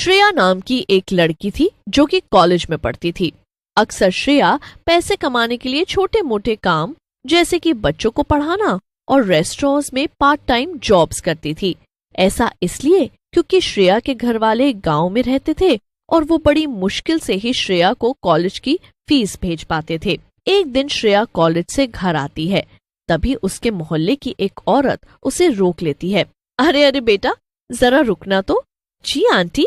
श्रेया नाम की एक लड़की थी जो कि कॉलेज में पढ़ती थी। अक्सर श्रेया पैसे कमाने के लिए छोटे मोटे काम जैसे कि बच्चों को पढ़ाना और रेस्टोरेंट्स में पार्ट टाइम जॉब्स करती थी। ऐसा इसलिए क्योंकि श्रेया के घर वाले गांव में रहते थे और वो बड़ी मुश्किल से ही श्रेया को कॉलेज की फीस भेज पाते थे। एक दिन श्रेया कॉलेज से घर आती है, तभी उसके मोहल्ले की एक औरत उसे रोक लेती है। अरे अरे बेटा, जरा रुकना तो। जी आंटी,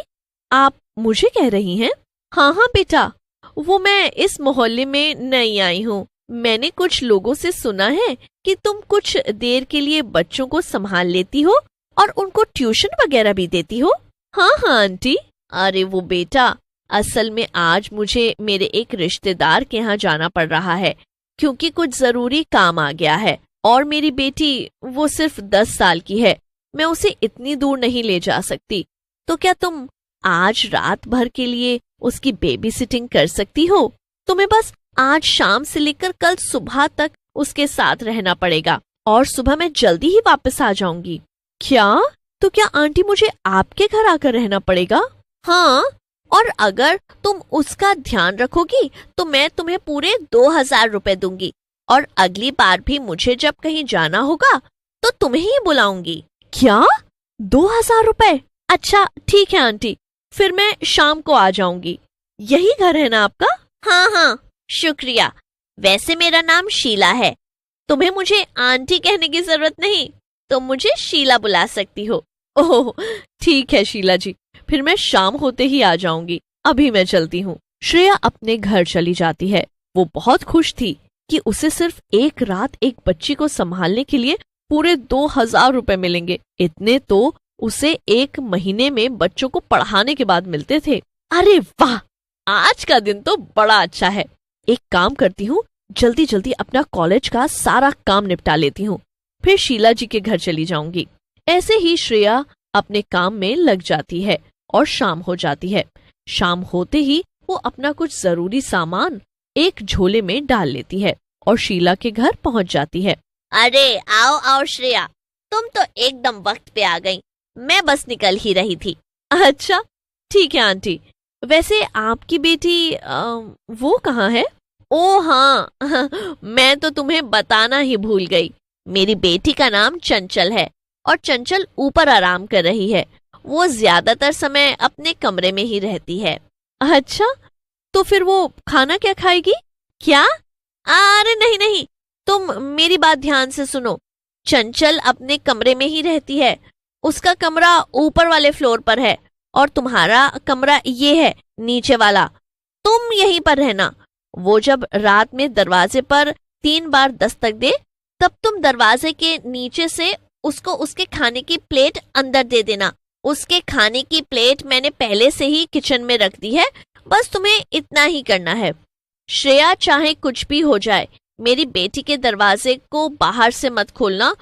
आप मुझे कह रही हैं? हाँ हाँ बेटा, वो मैं इस मोहल्ले में नई आई हूँ। मैंने कुछ लोगों से सुना है कि तुम कुछ देर के लिए बच्चों को संभाल लेती हो और उनको ट्यूशन वगैरह भी देती हो। हाँ हाँ आंटी। अरे वो बेटा, असल में आज मुझे मेरे एक रिश्तेदार के यहाँ जाना पड़ रहा है क्योंकि कुछ जरूरी काम आ गया है और मेरी बेटी वो सिर्फ 10 साल की है, मैं उसे इतनी दूर नहीं ले जा सकती। तो क्या तुम आज रात भर के लिए उसकी बेबी सिटिंग कर सकती हो? तुम्हें बस आज शाम से लेकर कल सुबह तक उसके साथ रहना पड़ेगा और सुबह मैं जल्दी ही वापस आ जाऊंगी। क्या? तो क्या आंटी मुझे आपके घर आकर रहना पड़ेगा? हाँ, और अगर तुम उसका ध्यान रखोगी तो मैं तुम्हें पूरे 2000 रुपए दूंगी और अगली बार भी मुझे जब कहीं जाना होगा तो तुम्हें ही बुलाऊंगी। क्या? 2000 रुपए? अच्छा ठीक है आंटी, फिर मैं शाम को आ जाऊंगी। यही घर है ना आपका? हाँ हाँ, शुक्रिया। वैसे मेरा नाम शीला है, तुम्हें मुझे आंटी कहने की जरूरत नहीं, तुम मुझे शीला बुला सकती हो। ओह ठीक है शीला जी, फिर मैं शाम होते ही आ जाऊंगी। अभी मैं चलती हूँ। श्रेया अपने घर चली जाती है। वो बहुत खुश थी कि उसे सिर्फ एक रात एक बच्ची को संभालने के लिए पूरे 2000 रुपए मिलेंगे। इतने तो उसे एक महीने में बच्चों को पढ़ाने के बाद मिलते थे। अरे वाह, आज का दिन तो बड़ा अच्छा है। एक काम करती हूँ, जल्दी जल्दी अपना कॉलेज का सारा काम निपटा लेती हूँ, फिर शीला जी के घर चली जाऊंगी। ऐसे ही श्रेया अपने काम में लग जाती है और शाम हो जाती है। शाम होते ही वो अपना कुछ जरूरी सामान एक झोले में डाल लेती है और शीला के घर पहुंच जाती है। अरे आओ आओ श्रेया, तुम तो एकदम वक्त पे आ गई, मैं बस निकल ही रही थी। अच्छा ठीक है आंटी, वैसे आपकी बेटी वो कहाँ है? ओ हाँ मैं तो तुम्हें बताना ही भूल गई। मेरी बेटी का नाम चंचल है और चंचल ऊपर आराम कर रही है। वो ज्यादातर समय अपने कमरे में ही रहती है। अच्छा, तो फिर वो खाना क्या खाएगी? क्या? अरे नहीं नहीं, तुम मेरी बात ध्यान से सुनो। चंचल अपने कमरे में ही रहती है, उसका कमरा ऊपर वाले फ्लोर पर है और तुम्हारा कमरा ये है नीचे वाला। तुम यहीं पर रहना। वो जब रात में दरवाजे पर 3 बार दस्तक दे तब तुम दरवाजे के नीचे से उसको उसके खाने की प्लेट अंदर दे देना। उसके खाने की प्लेट मैंने पहले से ही किचन में रख दी है, बस तुम्हें इतना ही करना है। श्रेया, चाहे कुछ भी हो जाए, मेरी बेटी के दरवाजे को बाहर से मत खोलना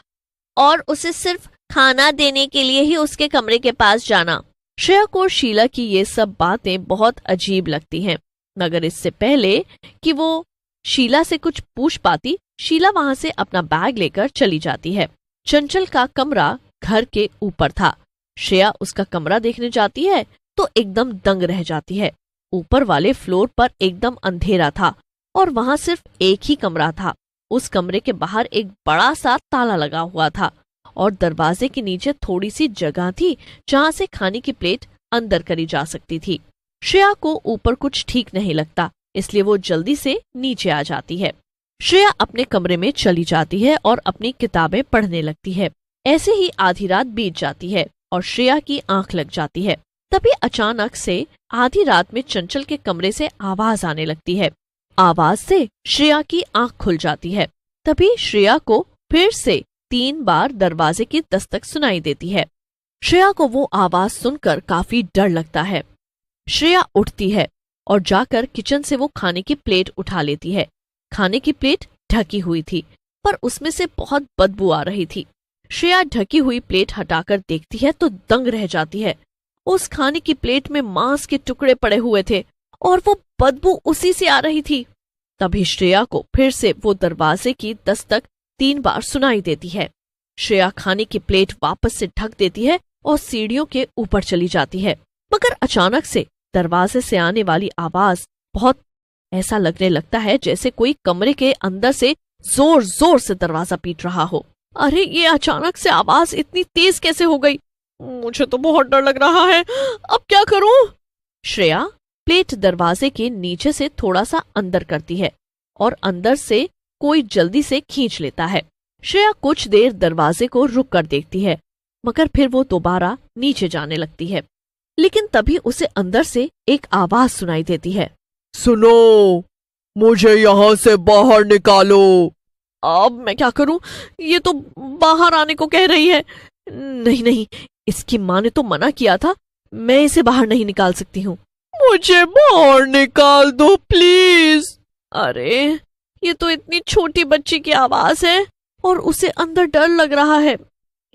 और उसे सिर्फ खाना देने के लिए ही उसके कमरे के पास जाना। श्रेया को शीला की ये सब बातें बहुत अजीब लगती हैं, मगर इससे पहले कि वो शीला से कुछ पूछ पाती, शीला वहां से अपना बैग लेकर चली जाती है। चंचल का कमरा घर के ऊपर था। श्रेया उसका कमरा देखने जाती है तो एकदम दंग रह जाती है। ऊपर वाले फ्लोर पर एकदम अंधेरा था और वहां सिर्फ एक ही कमरा था। उस कमरे के बाहर एक बड़ा सा ताला लगा हुआ था और दरवाजे के नीचे थोड़ी सी जगह थी जहां से खाने की प्लेट अंदर करी जा सकती थी। श्रेया को ऊपर कुछ ठीक नहीं लगता, इसलिए वो जल्दी से नीचे आ जाती है। श्रेया अपने कमरे में चली जाती है और अपनी किताबें पढ़ने लगती है। ऐसे ही आधी रात बीत जाती है और श्रेया की आंख लग जाती है। तभी अचानक से आधी रात में चंचल के कमरे से आवाज आने लगती है। आवाज से श्रेया की आंख खुल जाती है। तभी श्रेया को फिर से 3 बार दरवाजे की दस्तक सुनाई देती है। श्रेया को वो आवाज सुनकर काफी डर लगता है। श्रेया उठती है और जाकर किचन से वो खाने की प्लेट उठा लेती है। खाने की प्लेट ढकी हुई थी पर उसमें से बहुत बदबू आ रही थी। श्रेया ढकी हुई प्लेट हटाकर देखती है तो दंग रह जाती है। उस खाने की प्लेट में मांस के टुकड़े पड़े हुए थे और वो बदबू उसी से आ रही थी। तभी श्रेया को फिर से वो दरवाजे की दस्तक 3 बार सुनाई देती है। श्रेया खाने की प्लेट वापस से ढक देती है और सीढ़ियों के ऊपर चली जाती है। मगर अचानक से दरवाजे से आने वाली आवाज बहुत ऐसा लगने लगता है जैसे कोई कमरे के अंदर से जोर जोर से दरवाजा पीट रहा हो। अरे ये अचानक से आवाज इतनी तेज कैसे हो गई? मुझे तो बहुत डर लग रहा है, अब क्या करूं? श्रेया प्लेट दरवाजे के नीचे से थोड़ा सा अंदर करती है और अंदर से कोई जल्दी से खींच लेता है। श्रेया कुछ देर दरवाजे को रुक कर देखती है, मगर फिर वो दोबारा नीचे जाने लगती है। लेकिन तभी उसे अंदर से एक आवाज सुनाई देती है, सुनो, मुझे यहाँ से बाहर निकालो। अब मैं क्या करूं? ये तो बाहर आने को कह रही है। नहीं नहीं, इसकी माँ ने तो मना किया था, मैं इसे बाहर नहीं निकाल सकती हूँ। मुझे बाहर निकाल दो प्लीज। अरे ये तो इतनी छोटी बच्ची की आवाज है और उसे अंदर डर लग रहा है।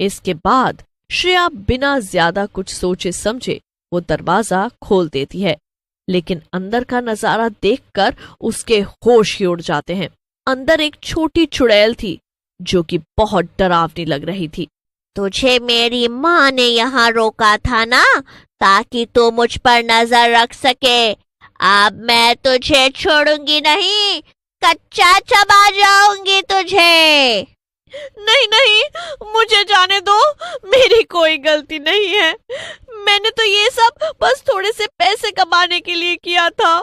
इसके बाद श्रेया बिना ज्यादा कुछ सोचे समझे वो दरवाजा खोल देती है, लेकिन अंदर का नजारा देखकर उसके होश ही उड़ जाते हैं। अंदर एक छोटी चुड़ैल थी जो कि बहुत डरावनी लग रही थी। तुझे मेरी माँ ने यहाँ रोका था ना, ताकि तू मुझ पर नजर रख सके। अब मैं तुझे छोड़ूंगी नहीं, कच्चा चबा जाऊंगी तुझे। नहीं नहीं, मुझे जाने दो, मेरी कोई गलती नहीं है। मैंने तो ये सब बस थोड़े से पैसे कमाने के लिए किया था।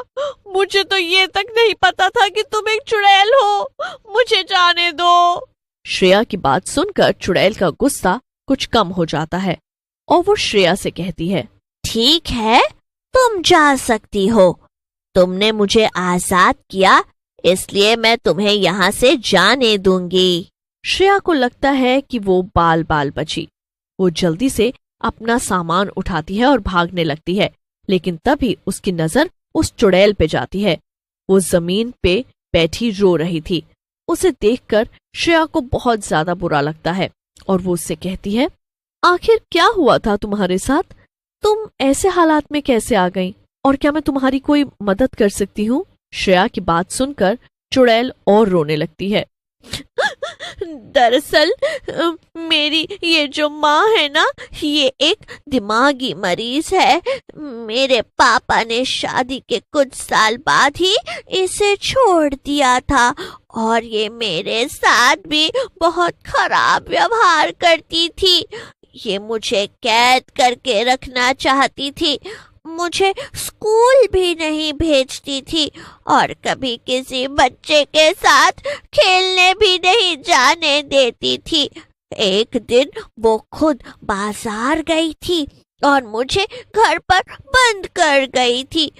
मुझे तो ये तक नहीं पता था कि तुम एक चुड़ैल हो, मुझे जाने दो। श्रेया की बात सुनकर चुड़ैल का गुस्सा कुछ कम हो जाता है और वो श्रेया से कहती है, ठीक है, तुम जा सकती हो। तुमने मुझे आजाद किया, इसलिए मैं तुम्हें यहाँ से जाने दूंगी। श्रेया को लगता है कि वो बाल बाल बची। वो जल्दी से अपना सामान उठाती है और भागने लगती है, लेकिन तभी उसकी नजर उस चुड़ैल पे जाती है। वो जमीन पे बैठी रो रही थी। उसे देखकर श्रेया को बहुत ज्यादा बुरा लगता है और वो उससे कहती है, आखिर क्या हुआ था तुम्हारे साथ? तुम ऐसे हालात में कैसे आ गई और क्या मैं तुम्हारी कोई मदद कर सकती हूँ? श्रेया की बात सुनकर चुड़ैल और रोने लगती है। दरअसल मेरी ये जो माँ है ना, ये एक दिमागी मरीज है। मेरे पापा ने शादी के कुछ साल बाद ही इसे छोड़ दिया था और ये मेरे साथ भी बहुत खराब व्यवहार करती थी। ये मुझे कैद करके रखना चाहती थी, मुझे स्कूल भी नहीं भेजती थी और कभी किसी बच्चे के साथ खेलने भी नहीं जाने देती थी। एक दिन वो खुद बाजार गई थी और मुझे घर पर बंद कर गई थी।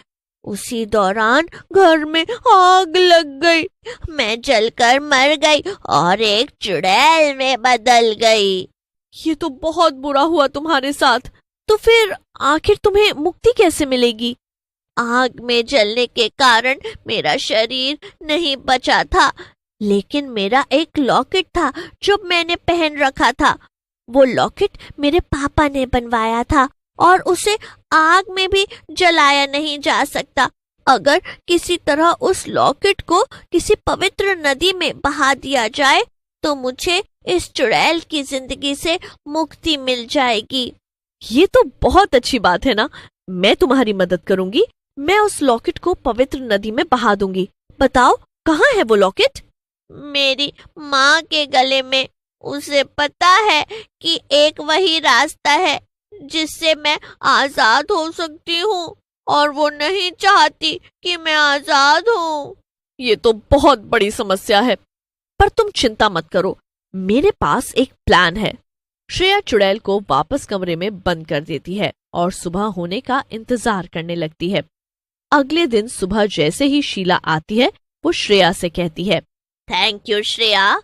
उसी दौरान घर में आग लग गई, मैं जलकर मर गई और एक चुड़ैल में बदल गई। ये तो बहुत बुरा हुआ तुम्हारे साथ। तो फिर आखिर तुम्हें मुक्ति कैसे मिलेगी? आग में जलने के कारण मेरा शरीर नहीं बचा था, लेकिन मेरा एक लॉकेट था जो मैंने पहन रखा था। वो लॉकेट मेरे पापा ने बनवाया था और उसे आग में भी जलाया नहीं जा सकता। अगर किसी तरह उस लॉकेट को किसी पवित्र नदी में बहा दिया जाए तो मुझे इस चुड़ैल की जिंदगी से मुक्ति मिल जाएगी। ये तो बहुत अच्छी बात है ना, मैं तुम्हारी मदद करूंगी। मैं उस लॉकेट को पवित्र नदी में बहा दूंगी। बताओ कहाँ है वो लॉकेट? मेरी माँ के गले में। उसे पता है कि एक वही रास्ता है जिससे मैं आजाद हो सकती हूँ और वो नहीं चाहती कि मैं आजाद हूँ। ये तो बहुत बड़ी समस्या है, पर तुम चिंता मत करो, मेरे पास एक प्लान है। श्रेया चुड़ैल को वापस कमरे में बंद कर देती है और सुबह होने का इंतजार करने लगती है। अगले दिन सुबह जैसे ही शीला आती है, वो श्रेया से कहती है, थैंक यू श्रेया,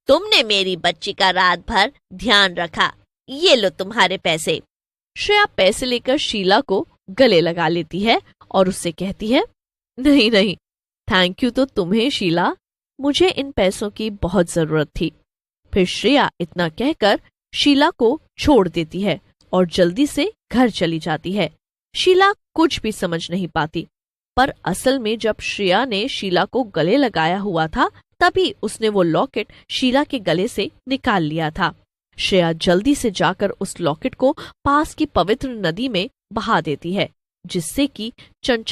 तुमने मेरी बच्ची का रात भर ध्यान रखा। ये लो तुम्हारे पैसे। श्रेया पैसे लेकर शीला को गले लगा लेती है और उससे कहती है, नहीं नहीं, थैंक यू तो तुम्हें शीला, मुझे इन पैसों की बहुत जरूरत थी। फिर श्रेया इतना कहकर शीला को छोड़ देती है और जल्दी से घर चली जाती है। शीला कुछ भी समझ नहीं पाती, पर असल में जब श्रेया ने शीला को गले लगाया हुआ था, तभी उसने वो लॉकेट शीला के गले से निकाल लिया था। श्रेया जल्दी से जाकर उस लॉकेट को पास की पवित्र नदी में बहा देती है, जिससे कि चंचल